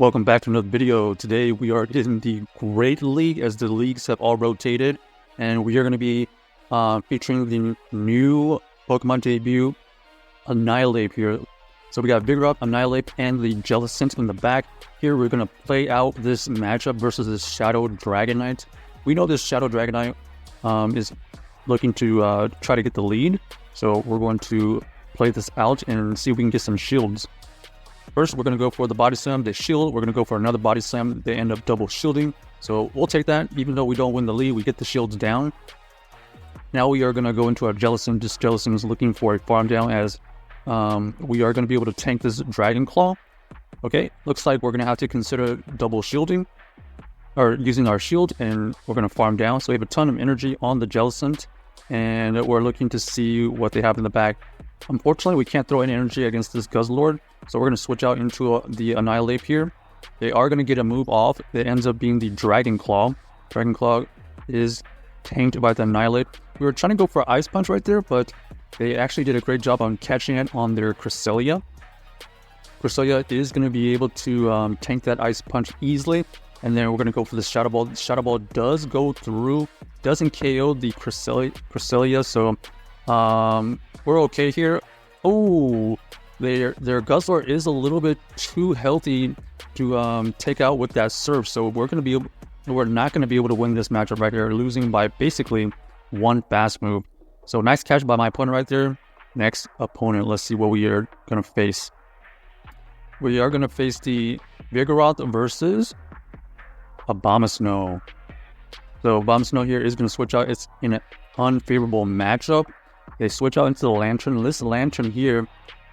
Welcome back to another video. Today we are in the Great League as the leagues have all rotated, and we are going to be featuring the new Pokemon debut, Annihilape here. So we got Vigoroth, Annihilape, and the Jellicent in the back. Here we're going to play out this matchup versus this Shadow Dragonite. We know this Shadow Dragonite is looking to try to get the lead, so we're going to play this out and see if we can get some shields. First, we're going to go for the body slam, they shield. We're going to go for another body slam, they end up double shielding. So we'll take that. Even though we don't win the lead, we get the shields down. Now we are going to go into our Jellicent. This Jellicent is looking for a farm down as we are going to be able to tank this Dragon Claw. Okay, looks like we're going to have to consider double shielding, or using our shield, and we're going to farm down. So we have a ton of energy on the Jellicent, and we're looking to see what they have in the back. Unfortunately, we can't throw any energy against this Guzzlord, so we're going to switch out into the Annihilape here. They are going to get a move off. It ends up being the Dragon Claw. Dragon Claw is tanked by the Annihilape. We were trying to go for Ice Punch right there, but they actually did a great job on catching it on their Cresselia. Cresselia is going to be able to tank that Ice Punch easily, and then we're going to go for the Shadow Ball. The Shadow Ball does go through, doesn't KO the Cresselia, so we're okay here. Oh, their Guzzlord is a little bit too healthy to take out with that Surf, so we're not going to be able to win this matchup right here, losing by basically one fast move. So nice catch by my opponent right there. Next opponent, let's see what we are going to face. We are going to face the Vigoroth versus Abomasnow. So Abomasnow here is going to switch out. It's in an unfavorable matchup. They switch out into the Lantern. This Lantern here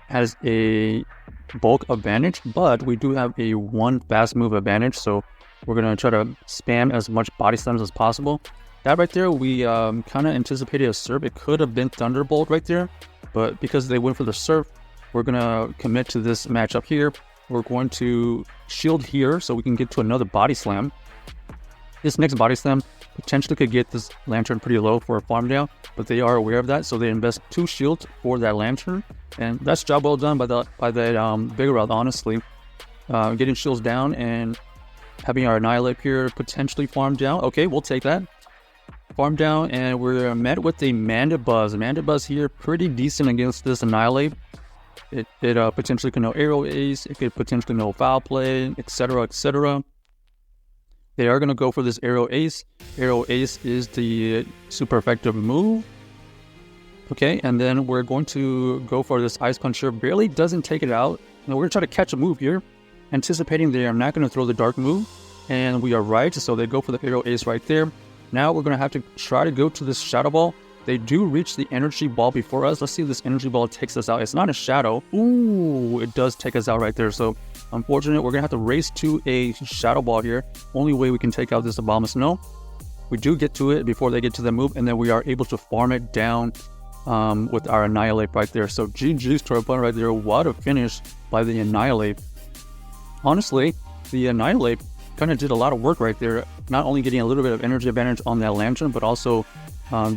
has a bulk advantage, but we do have a one fast move advantage, so we're going to try to spam as much body slams as possible. That right there, we kind of anticipated a Surf. It could have been Thunderbolt right there, but because they went for the Surf, we're going to commit to this matchup here. We're going to shield here so we can get to another body slam. This next body slam potentially could get this Lantern pretty low for a farm down, but they are aware of that, so they invest 2 shields for that Lantern, and that's job well done by that Vigoroth, honestly. Getting shields down and having our Annihilape here potentially farm down. Okay, we'll take that. Farm down, and we're met with a Mandibuzz. Mandibuzz here, pretty decent against this Annihilape. It potentially can know Aerial Ace, it could potentially know Foul Play, etc., etc. They are going to go for this Aerial Ace. Aerial Ace is the super effective move. Okay, and then we're going to go for this Ice Punch here. Barely doesn't take it out. Now we're going to try to catch a move here, anticipating they are not going to throw the Dark move. And we are right, so they go for the Aerial Ace right there. Now we're going to have to try to go to this Shadow Ball. They do reach the Energy Ball before us. Let's see if this Energy Ball takes us out. It's not a Shadow. Ooh, it does take us out right there. So, unfortunate. We're going to have to race to a Shadow Ball here. Only way we can take out this Abomasnow. We do get to it before they get to the move, and then we are able to farm it down with our Annihilape right there. So, GG's to our opponent right there. What a finish by the Annihilape. Honestly, the Annihilape kind of did a lot of work right there. Not only getting a little bit of energy advantage on that Lantern, but also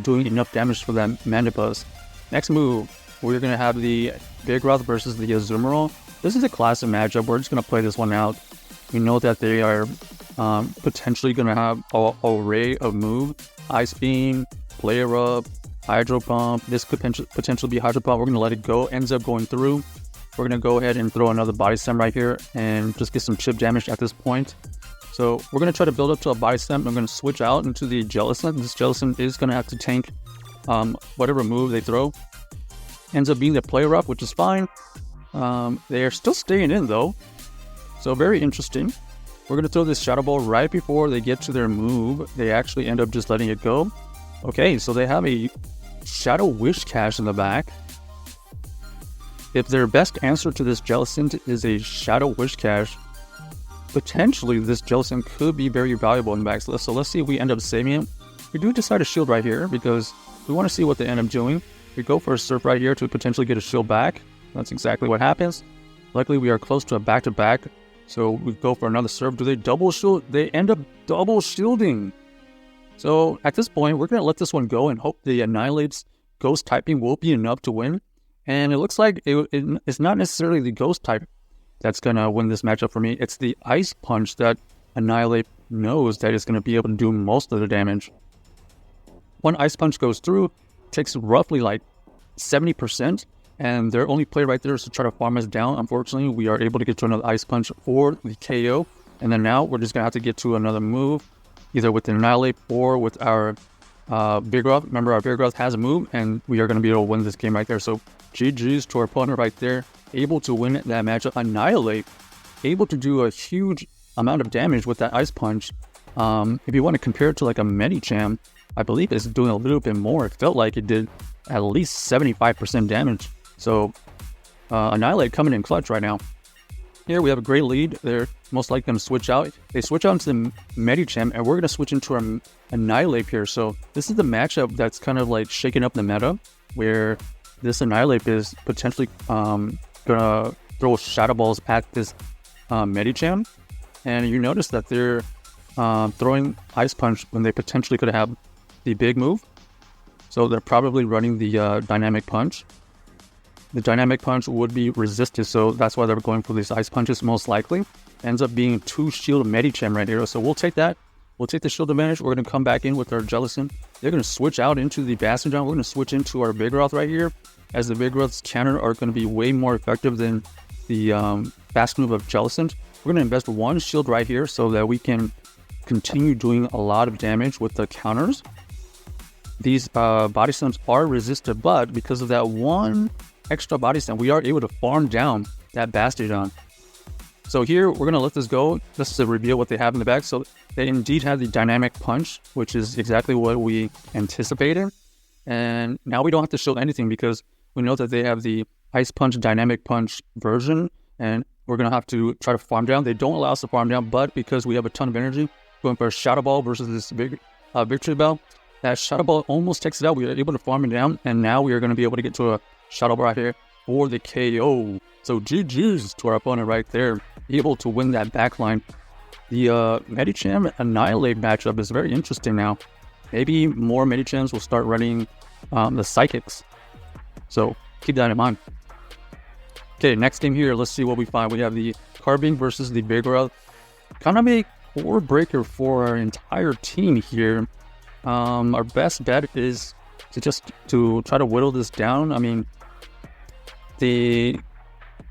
doing enough damage for that Mandibuzz. Next move, we're going to have the Vigoroth versus the Azumarill. This is a classic matchup. We're just going to play this one out. We know that they are potentially going to have an array of moves. Ice Beam, Flare Up, Hydro Pump. This could potentially be Hydro Pump. We're going to let it go. Ends up going through. We're going to go ahead and throw another Body Slam right here and just get some chip damage at this point. So we're going to try to build up to a Body Slam. I'm going to switch out into the Jellicent. This Jellicent is going to have to tank whatever move they throw. Ends up being the Play Rough, which is fine. They are still staying in though. So very interesting. We're going to throw this Shadow Ball right before they get to their move. They actually end up just letting it go. Okay, so they have a Shadow Wish Cache in the back. If their best answer to this Jellicent is a Shadow Wish Cache, potentially this Jellicent could be very valuable in the back. So let's see if we end up saving it. We do decide to shield right here because we want to see what they end up doing. We go for a Surf right here to potentially get a shield back. That's exactly what happens. Luckily, we are close to a back-to-back, so we go for another Surf. Do they double shield? They end up double shielding. So at this point, we're going to let this one go and hope the Annihilape's Ghost typing will be enough to win. And it looks like it's not necessarily the Ghost type. that's going to win this matchup for me. It's the Ice Punch that Annihilape knows that it's going to be able to do most of the damage. One Ice Punch goes through, takes roughly like 70%, and their only play right there is to try to farm us down. Unfortunately, we are able to get to another Ice Punch for the KO, and then now we're just going to have to get to another move, either with the Annihilape or with our Vigoroth. Remember, our Vigoroth has a move, and we are going to be able to win this game right there. So GG's to our opponent right there, able to win that matchup. Annihilape, able to do a huge amount of damage with that Ice Punch. If you want to compare it to like a Medicham, I believe it's doing a little bit more. It felt like it did at least 75% damage. So Annihilape coming in clutch right now. Here we have a great lead. They're most likely going to switch out. They switch out into the Medicham, and we're going to switch into our Annihilape here. So this is the matchup that's kind of like shaking up the meta, where this Annihilape is potentially going to throw Shadow Balls at this Medicham. And you notice that they're throwing Ice Punch when they potentially could have the big move. So they're probably running the Dynamic Punch. The Dynamic Punch would be resisted, so that's why they're going for these Ice Punches most likely. Ends up being 2 shield Medicham right here, so we'll take that. We'll take the shield advantage. We're going to come back in with our Jellicent. They're going to switch out into the Bastion. We're going to switch into our Vigoroth right here, as the Vigoroth's counter are going to be way more effective than the fast move of Jellicent. We're going to invest 1 shield right here so that we can continue doing a lot of damage with the counters. These body slams are resisted, but because of that 1 extra body slam, we are able to farm down that Bastion. So here, we're going to let this go just to reveal what they have in the back. So they indeed have the Dynamic Punch, which is exactly what we anticipated. And now we don't have to shield anything because we know that they have the Ice Punch, Dynamic Punch version. And we're going to have to try to farm down. They don't allow us to farm down, but because we have a ton of energy, going for a Shadow Ball versus this big Victory Bell, that Shadow Ball almost takes it out. We are able to farm it down. And now we are going to be able to get to a Shadow Ball right here for the KO. So GG's to our opponent right there, able to win that backline. The Medicham Annihilape matchup is very interesting now. Maybe more Medichams will start running the Psychics. So keep that in mind. Okay, next game here, let's see what we find. We have the Carbine versus the Vigoroth. Kind of a core breaker for our entire team here. Our best bet is to try to whittle this down. I mean, the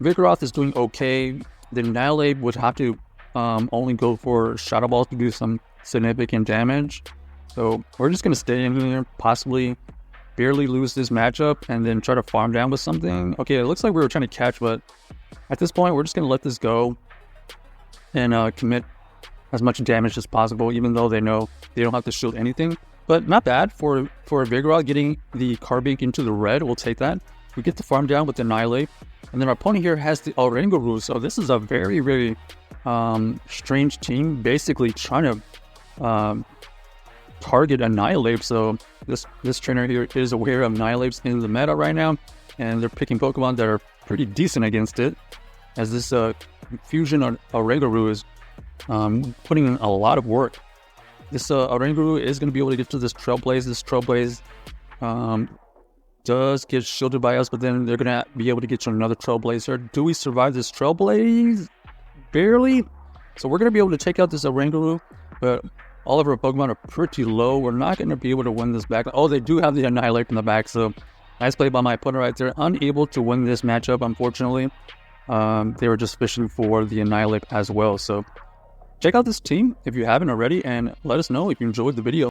Vigoroth is doing okay. The Annihilape would have to only go for Shadow Balls to do some significant damage. So we're just going to stay in here, possibly barely lose this matchup, and then try to farm down with something. Okay, it looks like we were trying to catch, but at this point, we're just going to let this go and commit as much damage as possible, even though they know they don't have to shield anything. But not bad for Vigoroth getting the Carbine into the red. We'll take that. We get the farm down with the Annihilape. And then our opponent here has the Oranguru. So this is a very, very strange team, basically trying to target Annihilape. So this trainer here is aware of Annihilapes in the meta right now, and they're picking Pokemon that are pretty decent against it, as this Fusion Oranguru is putting in a lot of work. This Oranguru is going to be able to get to this Trailblaze. This Trailblaze does get shielded by us, but then they're going to be able to get to another Trailblazer. Do we survive this Trailblaze? Barely. So we're going to be able to take out this Oranguru, but all of our Pokemon are pretty low. We're not going to be able to win this back. Oh, they do have the Annihilape in the back, so nice play by my opponent right there. Unable to win this matchup, unfortunately. They were just fishing for the Annihilape as well. So check out this team if you haven't already, and let us know if you enjoyed the video.